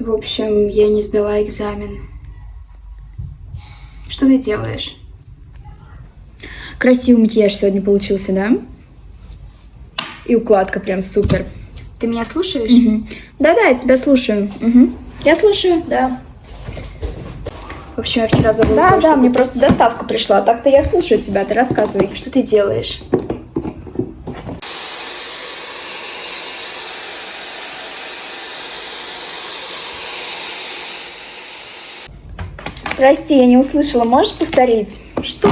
В общем, я не сдала экзамен. Что ты делаешь? Красивый макияж сегодня получился, да? И укладка прям супер. Ты меня слушаешь? Да-да, я тебя слушаю. Я слушаю, да. В общем, я вчера забыла Да, кое-что мне купить. просто доставка пришла. Так-то я слушаю тебя, ты рассказывай. Что ты делаешь? Прости, я не услышала. Можешь повторить? Что?